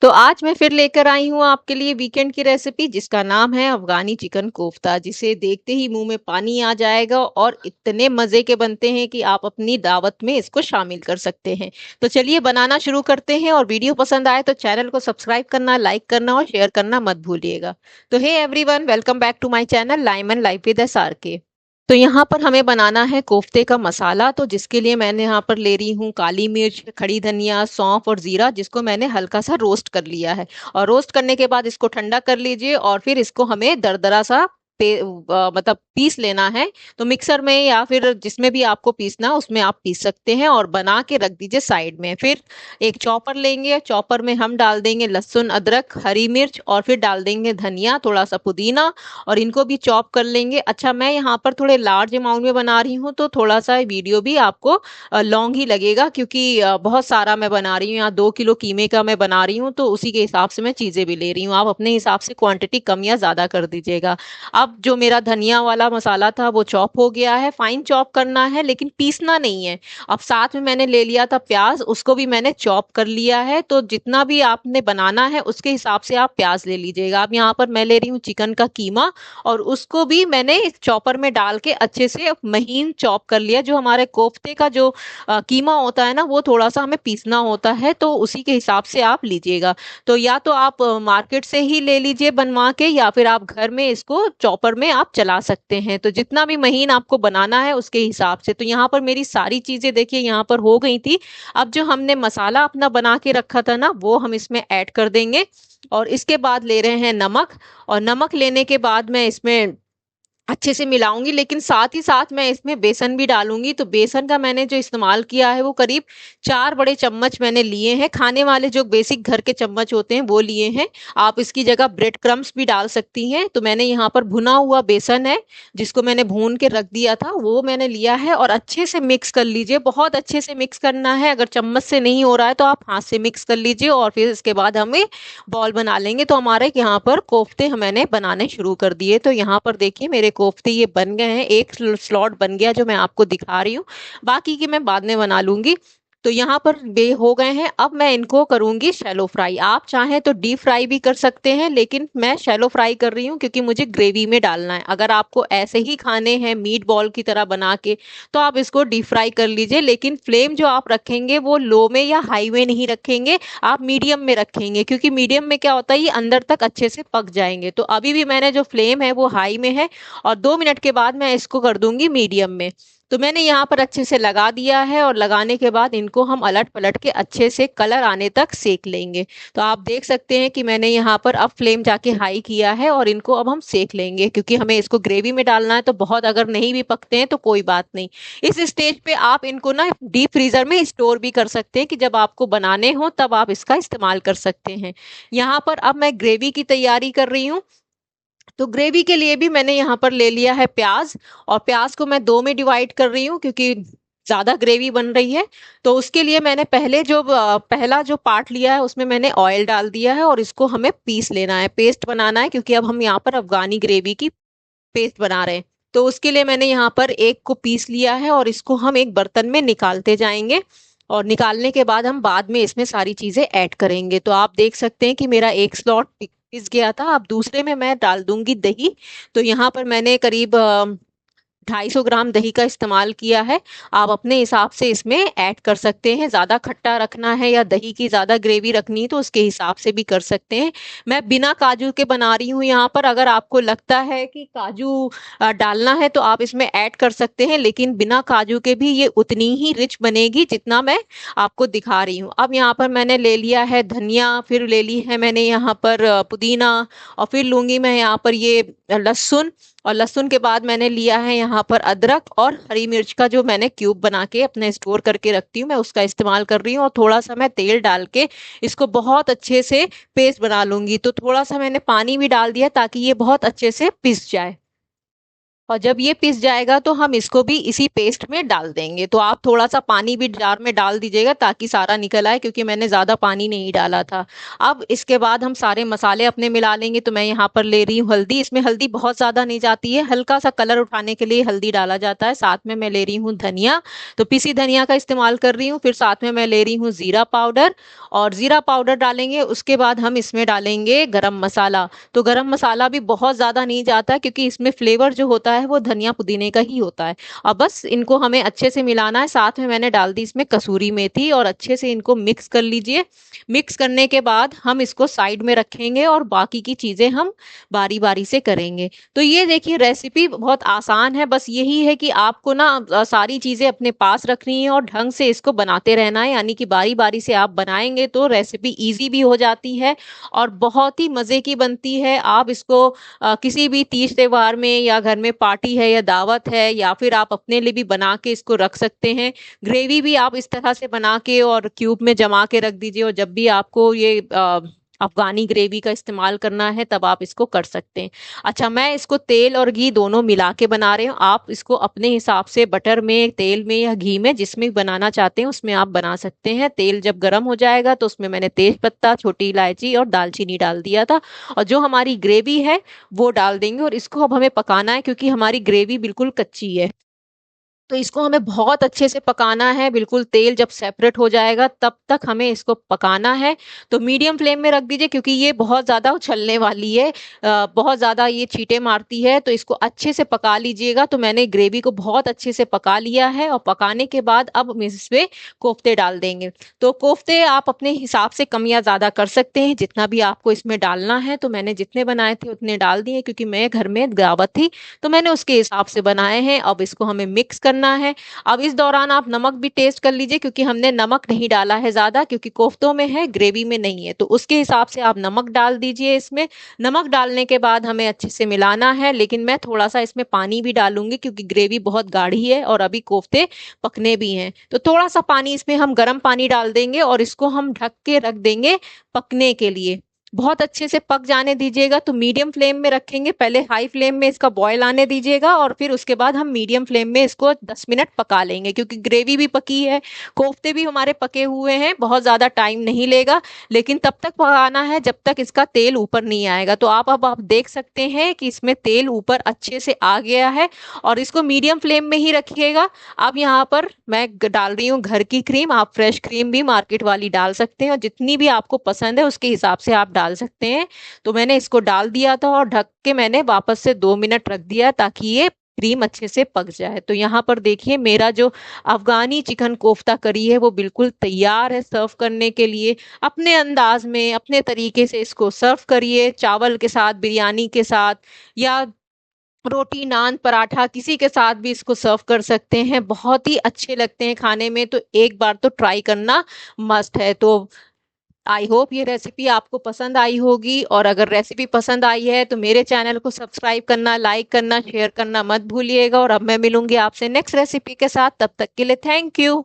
तो आज मैं फिर लेकर आई हूँ आपके लिए वीकेंड की रेसिपी जिसका नाम है अफगानी चिकन कोफ्ता, जिसे देखते ही मुंह में पानी आ जाएगा और इतने मज़े के बनते हैं कि आप अपनी दावत में इसको शामिल कर सकते हैं। तो चलिए बनाना शुरू करते हैं, और वीडियो पसंद आए तो चैनल को सब्सक्राइब करना, लाइक करना और शेयर करना मत भूलिएगा। तो hey everyone, welcome back to my channel lime and life with SRK। तो यहाँ पर हमें बनाना है कोफ्ते का मसाला। तो जिसके लिए मैंने यहाँ पर ले रही हूँ काली मिर्च, खड़ी धनिया, सौंफ और जीरा, जिसको मैंने हल्का सा रोस्ट कर लिया है। और रोस्ट करने के बाद इसको ठंडा कर लीजिए, और फिर इसको हमें दरदरा सा मतलब पीस लेना है। तो मिक्सर में या फिर जिसमें भी आपको पीसना उसमें आप पीस सकते हैं, और बना के रख दीजिए साइड में। फिर एक चॉपर लेंगे, चॉपर में हम डाल देंगे लहसुन, अदरक, हरी मिर्च, और फिर डाल देंगे धनिया, थोड़ा सा पुदीना, और इनको भी चॉप कर लेंगे। अच्छा, मैं यहाँ पर थोड़े लार्ज अमाउंट में बना रही हूँ, तो थोड़ा सा वीडियो भी आपको लॉन्ग ही लगेगा, क्योंकि बहुत सारा मैं बना रही हूँ। यहाँ 2 किलो कीमे का मैं बना रही हूँ, तो उसी के हिसाब से मैं चीज़ें भी ले रही हूँ। आप अपने हिसाब से क्वांटिटी कम या ज़्यादा कर दीजिएगा। अब जो मेरा धनिया वाला मसाला था वो चॉप हो गया है, फाइन चॉप करना है लेकिन पीसना नहीं है। अब साथ में मैंने ले लिया था प्याज, उसको भी मैंने चॉप कर लिया है। तो जितना भी आपने बनाना है उसके हिसाब से आप प्याज ले लीजिएगा। अब यहाँ पर मैं ले रही हूँ चिकन का कीमा, और उसको भी मैंने इस चॉपर में डाल के अच्छे से महीन चॉप कर लिया। जो हमारे कोफ्ते का जो कीमा होता है ना, वो थोड़ा सा हमें पीसना होता है, तो उसी के हिसाब से आप लीजिएगा। तो या तो आप मार्केट से ही ले लीजिए बनवा के, या फिर आप घर में इसको चॉपर में आप चला सकते हैं। तो जितना भी महीन आपको बनाना है उसके हिसाब से। तो यहाँ पर मेरी सारी चीजें देखिए यहाँ पर हो गई थी। अब जो हमने मसाला अपना बना के रखा था ना, वो हम इसमें ऐड कर देंगे। और इसके बाद ले रहे हैं नमक, और नमक लेने के बाद मैं इसमें अच्छे से मिलाऊंगी, लेकिन साथ ही साथ मैं इसमें बेसन भी डालूंगी। तो बेसन का मैंने जो इस्तेमाल किया है वो करीब 4 बड़े चम्मच मैंने लिए हैं। खाने वाले जो बेसिक घर के चम्मच होते हैं वो लिए हैं। आप इसकी जगह ब्रेड क्रम्स भी डाल सकती हैं। तो मैंने यहाँ पर भुना हुआ बेसन है, जिसको मैंने भून के रख दिया था, वो मैंने लिया है। और अच्छे से मिक्स कर लीजिए, बहुत अच्छे से मिक्स करना है। अगर चम्मच से नहीं हो रहा है तो आप हाथ से मिक्स कर लीजिए, और फिर इसके बाद हमें बॉल बना लेंगे। तो हमारे यहाँ पर कोफ्ते मैंने बनाने शुरू कर दिए। तो यहाँ पर देखिए मेरे कोफ्ते ये बन गए हैं। एक स्लॉट बन गया जो मैं आपको दिखा रही हूँ, बाकी की मैं बाद में बना लूंगी। तो यहाँ पर बे हो गए हैं। अब मैं इनको करूंगी शैलो फ्राई। आप चाहें तो डीप फ्राई भी कर सकते हैं, लेकिन मैं शैलो फ्राई कर रही हूँ क्योंकि मुझे ग्रेवी में डालना है। अगर आपको ऐसे ही खाने हैं मीट बॉल की तरह बना के, तो आप इसको डीप फ्राई कर लीजिए। लेकिन फ्लेम जो आप रखेंगे वो लो में या हाई में नहीं रखेंगे, आप मीडियम में रखेंगे, क्योंकि मीडियम में क्या होता है, ये अंदर तक अच्छे से पक जाएंगे। तो अभी भी मैंने जो फ्लेम है वो हाई में है, और 2 मिनट के बाद मैं इसको कर दूंगी मीडियम में। तो मैंने यहाँ पर अच्छे से लगा दिया है, और लगाने के बाद इनको हम अलट पलट के अच्छे से कलर आने तक सेक लेंगे। तो आप देख सकते हैं कि मैंने यहाँ पर अब फ्लेम जाके हाई किया है, और इनको अब हम सेक लेंगे, क्योंकि हमें इसको ग्रेवी में डालना है। तो बहुत अगर नहीं भी पकते हैं तो कोई बात नहीं। इस स्टेज पे आप इनको ना डीप फ्रीजर में स्टोर भी कर सकते हैं, कि जब आपको बनाने हो तब आप इसका इस्तेमाल कर सकते हैं। यहाँ पर अब मैं ग्रेवी की तैयारी कर रही हूँ। तो ग्रेवी के लिए भी मैंने यहाँ पर ले लिया है प्याज, और प्याज को मैं 2 में डिवाइड कर रही हूँ, क्योंकि ज्यादा ग्रेवी बन रही है। तो उसके लिए मैंने पहले जो पहला जो पार्ट लिया है उसमें मैंने ऑयल डाल दिया है, और इसको हमें पीस लेना है, पेस्ट बनाना है, क्योंकि अब हम यहाँ पर अफगानी ग्रेवी की पेस्ट बना रहे हैं। तो उसके लिए मैंने यहाँ पर एक को पीस लिया है, और इसको हम एक बर्तन में निकालते जाएंगे। और निकालने के बाद हम बाद में इसमें सारी चीजें ऐड करेंगे। तो आप देख सकते हैं कि मेरा एक स्लॉट पिस गया था। अब दूसरे में मैं डाल दूंगी दही। तो यहाँ पर मैंने करीब 250 ग्राम दही का इस्तेमाल किया है। आप अपने हिसाब से इसमें ऐड कर सकते हैं, ज़्यादा खट्टा रखना है या दही की ज़्यादा ग्रेवी रखनी है तो उसके हिसाब से भी कर सकते हैं। मैं बिना काजू के बना रही हूँ यहाँ पर। अगर आपको लगता है कि काजू डालना है तो आप इसमें ऐड कर सकते हैं, लेकिन बिना काजू के भी ये उतनी ही रिच बनेगी जितना मैं आपको दिखा रही हूँ। अब यहाँ पर मैंने ले लिया है धनिया, फिर ले ली है मैंने यहाँ पर पुदीना, और फिर लूंगी मैं यहाँ पर ये लहसुन। और लहसुन के बाद मैंने लिया है यहाँ पर अदरक और हरी मिर्च का, जो मैंने क्यूब बना के अपने स्टोर करके रखती हूँ, मैं उसका इस्तेमाल कर रही हूँ। और थोड़ा सा मैं तेल डाल के इसको बहुत अच्छे से पेस्ट बना लूंगी। तो थोड़ा सा मैंने पानी भी डाल दिया ताकि ये बहुत अच्छे से पिस जाए। और जब ये पिस जाएगा तो हम इसको भी इसी पेस्ट में डाल देंगे। तो आप थोड़ा सा पानी भी जार में डाल दीजिएगा ताकि सारा निकल आए, क्योंकि मैंने ज़्यादा पानी नहीं डाला था। अब इसके बाद हम सारे मसाले अपने मिला लेंगे। तो मैं यहाँ पर ले रही हूँ हल्दी। इसमें हल्दी बहुत ज़्यादा नहीं जाती है, हल्का सा कलर उठाने के लिए हल्दी डाला जाता है। साथ में मैं ले रही हूँ धनिया, तो पिसी धनिया का इस्तेमाल कर रही हूँ। फिर साथ में मैं ले रही हूँ ज़ीरा पाउडर, और ज़ीरा पाउडर डालेंगे। उसके बाद हम इसमें डालेंगे गरम मसाला। तो गरम मसाला भी बहुत ज़्यादा नहीं जाता, क्योंकि इसमें फ्लेवर जो होता है वो धनिया पुदीने का ही होता है। अब बस इनको हमें अच्छे से मिलाना है। साथ में मैंने डाल दी इसमें कसूरी मेथी, और अच्छे से इनको मिक्स कर लीजिए। मिक्स करने के बाद हम इसको साइड में रखेंगे और बाकी की चीज़ें हम बारी बारी से करेंगे। तो ये देखिए रेसिपी बहुत आसान है, बस यही है कि आपको ना सारी चीज़ें अपने पास रखनी है और ढंग से इसको बनाते रहना है। यानी कि बारी बारी से आप बनाएंगे तो रेसिपी इजी भी हो जाती है और बहुत ही मज़े की बनती है। आप इसको किसी भी तीज त्योहार में, या घर में पार्टी है या दावत है, या फिर आप अपने लिए भी बना के इसको रख सकते हैं। ग्रेवी भी आप इस तरह से बना के और क्यूब में जमा के रख दीजिए, और जब भी आपको ये अफगानी ग्रेवी का इस्तेमाल करना है तब आप इसको कर सकते हैं। अच्छा, मैं इसको तेल और घी दोनों मिला के बना रही हूँ। आप इसको अपने हिसाब से बटर में, तेल में या घी में, जिसमें भी बनाना चाहते हैं उसमें आप बना सकते हैं। तेल जब गर्म हो जाएगा तो उसमें मैंने तेज पत्ता, छोटी इलायची और दालचीनी डाल दिया था, और जो हमारी ग्रेवी है वो डाल देंगे। और इसको अब हमें पकाना है, क्योंकि हमारी ग्रेवी बिल्कुल कच्ची है। तो इसको हमें बहुत अच्छे से पकाना है। बिल्कुल तेल जब सेपरेट हो जाएगा तब तक हमें इसको पकाना है। तो मीडियम फ्लेम में रख दीजिए, क्योंकि ये बहुत ज़्यादा उछलने वाली है, बहुत ज़्यादा ये छींटे मारती है। तो इसको अच्छे से पका लीजिएगा। तो मैंने ग्रेवी को बहुत अच्छे से पका लिया है, और पकाने के बाद अब हम इसमें कोफ्ते डाल देंगे। तो कोफ्ते आप अपने हिसाब से कम या ज़्यादा कर सकते हैं, जितना भी आपको इसमें डालना है। तो मैंने जितने बनाए थे उतने डाल दिए, क्योंकि मैं घर में दावत थी तो मैंने उसके हिसाब से बनाए हैं। अब इसको हमें मिक्स करना है। अब इस दौरान आप नमक भी टेस्ट कर लीजिए, क्योंकि हमने नमक नहीं डाला है ज़्यादा, क्योंकि कोफ्तों में है, ग्रेवी में नहीं है। तो उसके हिसाब से आप नमक डाल दीजिए इसमें। नमक डालने के बाद हमें अच्छे से मिलाना है, लेकिन मैं थोड़ा सा इसमें पानी भी डालूंगी, क्योंकि ग्रेवी बहुत गाढ़ी है और अभी कोफ्ते पकने भी हैं। तो थोड़ा सा पानी इसमें हम गर्म पानी डाल देंगे, और इसको हम ढक के रख देंगे पकने के लिए। बहुत अच्छे से पक जाने दीजिएगा। तो मीडियम फ्लेम में रखेंगे, पहले हाई फ्लेम में इसका बॉयल आने दीजिएगा, और फिर उसके बाद हम मीडियम फ्लेम में इसको 10 मिनट पका लेंगे, क्योंकि ग्रेवी भी पकी है, कोफ्ते भी हमारे पके हुए हैं। बहुत ज़्यादा टाइम नहीं लेगा, लेकिन तब तक पकाना है जब तक इसका तेल ऊपर नहीं आएगा। तो आप देख सकते हैं कि इसमें तेल ऊपर अच्छे से आ गया है, और इसको मीडियम फ्लेम में ही रखिएगा। अब यहाँ पर मैं डाल रही हूँ घर की क्रीम। आप फ्रेश क्रीम भी मार्केट वाली डाल सकते हैं, और जितनी भी आपको पसंद है उसके हिसाब से आप डाल सकते हैं। तो मैंने इसको डाल दिया था, और ढक के मैंने वापस से 2 मिनट रख दिया, ताकि ये क्रीम अच्छे से पक जाए। तो यहाँ पर देखिए मेरा जो अफगानी चिकन कोफ्ता करी है वो बिल्कुल तैयार है सर्व करने के लिए। अपने अंदाज में, अपने तरीके से इसको सर्व करिए, चावल के साथ, बिरयानी के साथ, या रोटी, नान, पराठा, किसी के साथ भी इसको सर्व कर सकते हैं। बहुत ही अच्छे लगते हैं खाने में। तो एक बार तो ट्राई करना मस्ट है। तो आई होप ये रेसिपी आपको पसंद आई होगी, और अगर रेसिपी पसंद आई है तो मेरे चैनल को सब्सक्राइब करना, लाइक करना, शेयर करना मत भूलिएगा। और अब मैं मिलूंगी आपसे नेक्स्ट रेसिपी के साथ। तब तक के लिए थैंक यू।